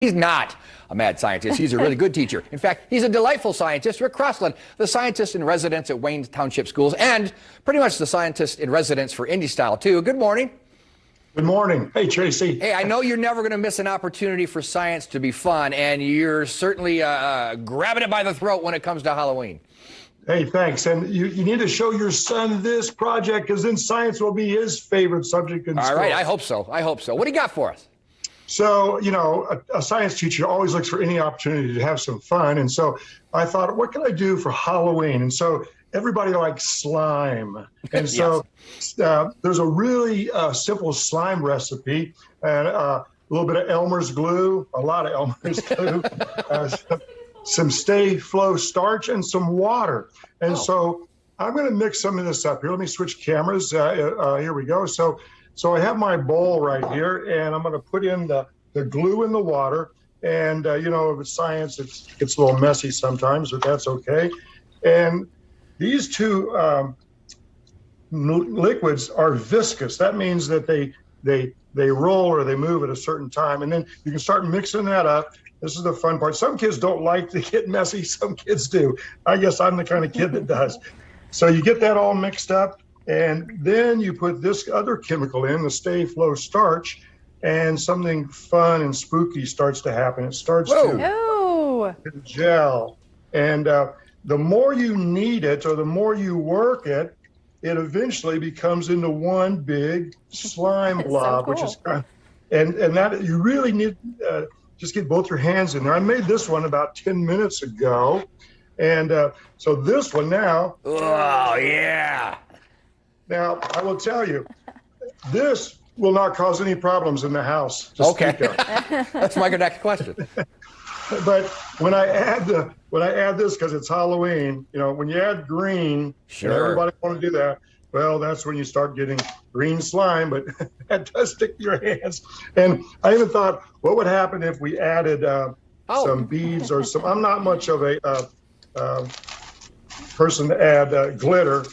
He's not a mad scientist. He's a really good teacher. In fact, he's a delightful scientist. Rick Crosslin, the scientist in residence at Wayne Township Schools, and pretty much the scientist in residence for Indy Style, too. Good morning. Good morning. Hey, Tracy. Hey, I know you're never going to miss an opportunity for science to be fun, and you're certainly grabbing it by the throat when it comes to Halloween. Hey, thanks. And you need to show your son this project, because then science will be his favorite subject in school. All right, I hope so. I hope so. What do you got for us? So, you know, a science teacher always looks for any opportunity to have some fun. And so I thought, what can I do for Halloween? And so everybody likes slime. And so there's a really simple slime recipe, and a little bit of Elmer's glue, a lot of Elmer's glue, some Stay Flow starch, and some water. And so I'm going to mix some of this up here. Let me switch cameras. Here we go. So I have my bowl right here, and I'm going to put in the glue in the water. And, you know, with science, it gets a little messy sometimes, but that's okay. And these two liquids are viscous. That means that they roll or they move at a certain time. And then you can start mixing that up. This is the fun part. Some kids don't like to get messy. Some kids do. I guess I'm the kind of kid that does. So you get that all mixed up. And then you put this other chemical in, the Stay Flow starch, and something fun and spooky starts to happen. It starts to gel. And the more you knead it or the more you work it, it eventually becomes into one big slime blob, which is kind of, and that you really need just get both your hands in there. I made this one about 10 minutes ago. And so this one now. Oh, yeah. Now, I will tell you, this will not cause any problems in the house. Okay. That's my next question. But when I add this, because it's Halloween, you know, when you add green, sure, everybody want to do that. Well, that's when you start getting green slime, but that does stick to your hands. And I even thought, what would happen if we added some beads or some? I'm not much of a person to add glitter,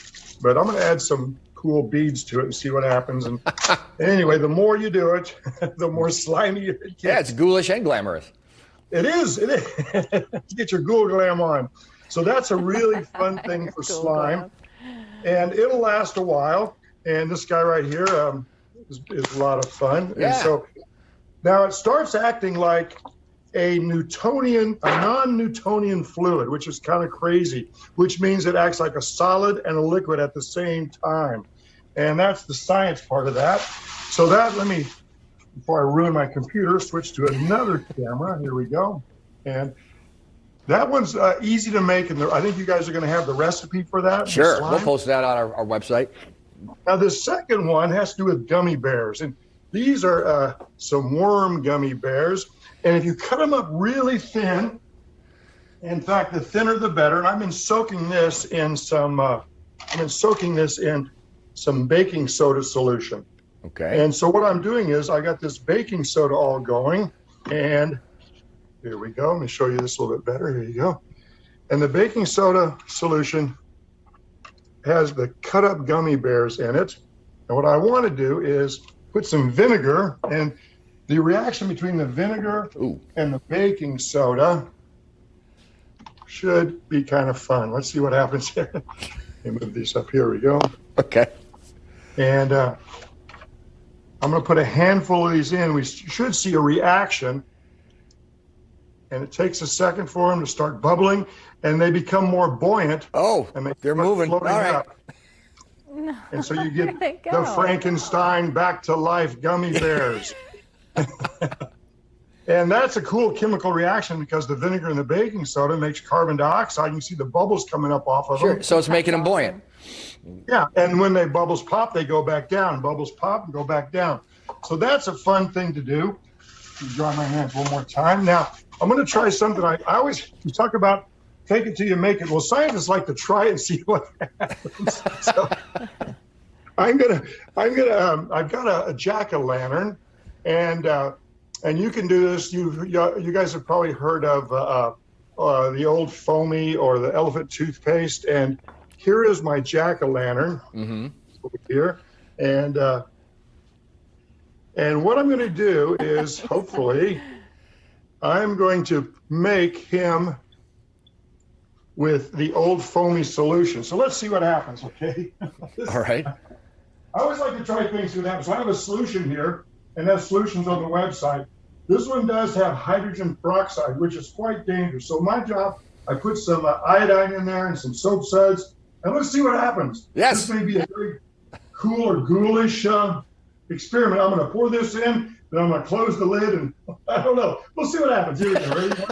but I'm going to add some cool beads to it and see what happens. And anyway, the more you do it, the more slimy it gets. Yeah, it's ghoulish and glamorous. It is. Get your ghoul glam on. So that's a really fun thing for slime. And it'll last a while. And this guy right here is a lot of fun. Yeah. And so now it starts acting like a non-Newtonian fluid, which is kind of crazy, which means it acts like a solid and a liquid at the same time. And that's the science part of that. So let me, before I ruin my computer, switch to another camera. Here we go. And that one's easy to make. And I think you guys are going to have the recipe for that. Sure, we'll post that on our website. Now, the second one has to do with gummy bears. And these are some worm gummy bears. And if you cut them up really thin, in fact, the thinner the better. And I've been soaking this in some baking soda solution. Okay. And so what I'm doing is I got this baking soda all going, and here we go. Let me show you this a little bit better. Here you go. And the baking soda solution has the cut up gummy bears in it. And what I want to do is put some vinegar, and the reaction between the vinegar and the baking soda should be kind of fun. Let's see what happens here. Let me move these up. Here we go. Okay. And I'm going to put a handful of these in. We should see a reaction. And it takes a second for them to start bubbling, and they become more buoyant. Oh, and they're moving. All right. up. No, and so you get the Frankenstein back to life gummy bears. And that's a cool chemical reaction because the vinegar and the baking soda makes carbon dioxide. You can see the bubbles coming up off of them. So it's making them buoyant. Yeah, and when they bubbles pop, they go back down. Bubbles pop and go back down. So that's a fun thing to do. Dry my hands one more time. Now, I'm going to try something. I always talk about fake it till you make it. Well, scientists like to try and see what happens. So I've got a Jacko Lantern, and you can do this. You guys have probably heard of the old foamy or the elephant toothpaste. And here is my Jacko Lantern over here, and what I'm going to do is hopefully I'm going to make him with the old foamy solution. So let's see what happens, okay? All right. I always like to try things with that. So I have a solution here, and that solution's on the website. This one does have hydrogen peroxide, which is quite dangerous. So my job, I put some iodine in there and some soap suds, and let's see what happens. Yes. This may be a very cool or ghoulish experiment. I'm going to pour this in, then I'm going to close the lid, and I don't know. We'll see what happens. Here we go.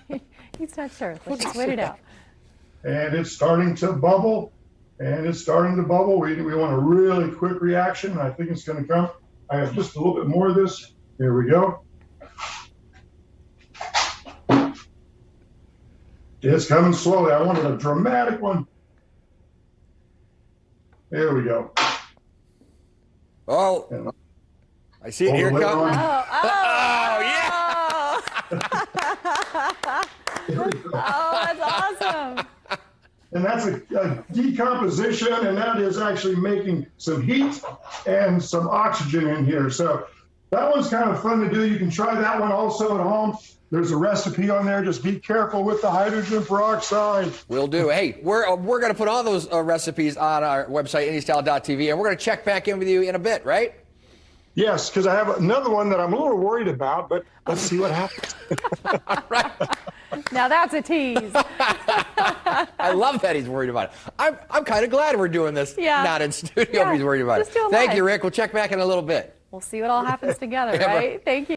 Ready? He's not sure. Let's just wait it out. And it's starting to bubble, and it's starting to bubble. We want a really quick reaction, and I think it's going to come. I have just a little bit more of this. Here we go. It's coming slowly. I wanted a dramatic one. There we go. Oh, And I see it. Here it comes. Oh, yeah. Oh, that's awesome. And that's a decomposition, and that is actually making some heat and some oxygen in here. So that one's kind of fun to do. You can try that one also at home. There's a recipe on there. Just be careful with the hydrogen peroxide. Will do. Hey, we're going to put all those recipes on our website, indystyle.tv, and we're going to check back in with you in a bit, right? Yes, because I have another one that I'm a little worried about, but let's see what happens. Right. Now that's a tease. I love that he's worried about it. I'm kind of glad we're doing this not in studio if he's worried about it. Just do it Thank live. you, Rick. We'll check back in a little bit. We'll see what all happens together, right? Thank you.